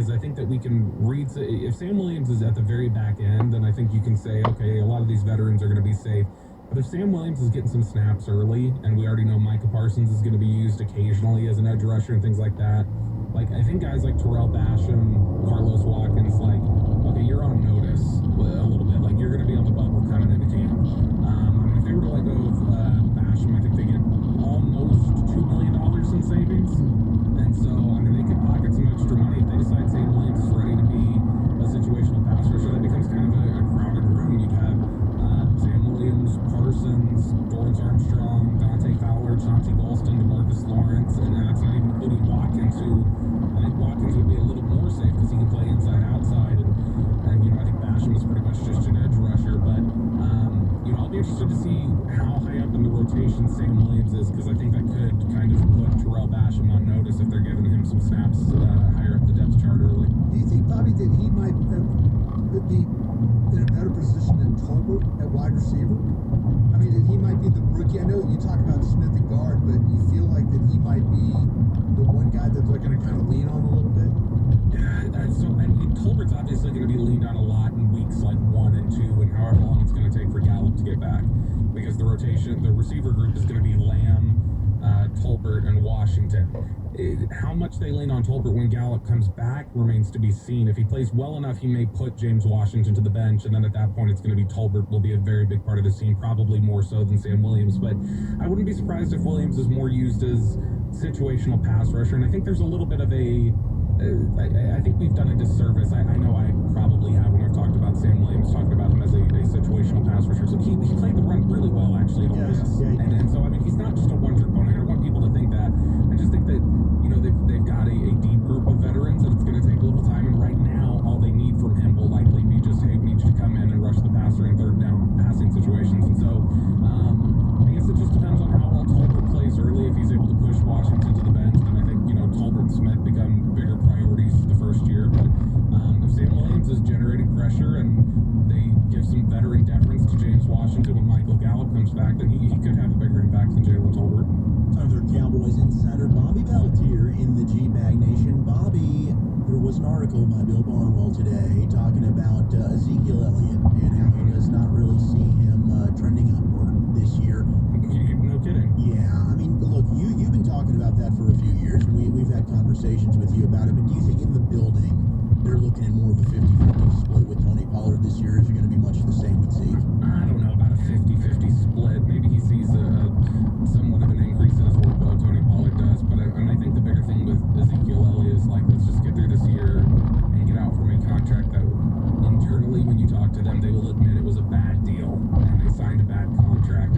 Because I think that we can read, if Sam Williams is at the very back end, then I think you can say, okay, a lot of these veterans are going to be safe. But if Sam Williams is getting some snaps early, and we already know Micah Parsons is going to be used occasionally as an edge rusher and things like that, like, I think guys like Terrell Basham, Carlos Watkins, like, okay, you're on notice a little bit. Like, you're going to be on the bubble coming into camp. I mean, if they were to let go of Basham, I think they get almost $2 million in savings. And so, I mean, they could pocket some extra money if they decide Sam Williams is ready to be a situational pass rusher. That becomes kind of a crowded room. You'd have Sam Williams, Parsons, Dorrance Armstrong, Dante Fowler, Chauncey Golston, DeMarcus Lawrence, and that's not even including Watkins, who I think Watkins would be a little more safe because he can play inside, outside, and you know, I think Basham is pretty much just an edge rusher, but you know, I'll be interested to see how high up in the rotation Sam Williams is, because I think that could kind of put Terrell Basham on notice if they're giving him some snaps higher up the depth chart early. Do you think, Bobby, that he might be in a better position than Tolbert at wide receiver? I mean, that he might be the rookie. I know you talk about Smith at guard, but you feel like that he might be the one guy that they're going to kind of lean on a little bit? Yeah, so I mean, Tolbert's obviously going to be leaned on a lot in weeks like 1 and 2, and however long it's going to take for Gallup to get back, because the rotation, the receiver group is going to be Lamb, Tolbert, and Washington. How much they lean on Tolbert when Gallup comes back remains to be seen. If he plays well enough, he may put James Washington to the bench, and then at that point, it's going to be Tolbert will be a very big part of the team, probably more so than Sam Williams. But I wouldn't be surprised if Williams is more used as situational pass rusher, and I think there's a little bit of a I think we've done a disservice. I know I probably have when I've talked about Sam Williams, talking about him as a situational pass rusher. So he played the run really well, actually, at Ole Miss. And so, I mean, he's not just a one-trick pony. I don't want people to think that. I just think that, you know, they've got a deep group of veterans, and it's going to take a little time. And right now, all they need from him will likely be just, hey, we need you to come in and rush the passer in third down passing situations. And so, I guess it just depends on how well Tolbert plays early. If he's able to push Washington to the bench, then I think, you know, Tolbert and Smith become bigger priorities the first year. But if Sam Williams is generating pressure and they give some veteran deference to James Washington when Michael Gallup comes back, then he could have a bigger impact than Jalen Tolbert. Other Cowboys insider Bobby Bellatier in the G-Bag Nation. Bobby, there was an article by Bill Barnwell today talking about Ezekiel Elliott and how he does not really see him trending upward this year. No kidding. Yeah, I mean, look, you've been talking about that for a few years, and we've had conversations with you about it, but do you think in the building they're looking at more of a 50-50 split with Tony Pollard this year? Is it going to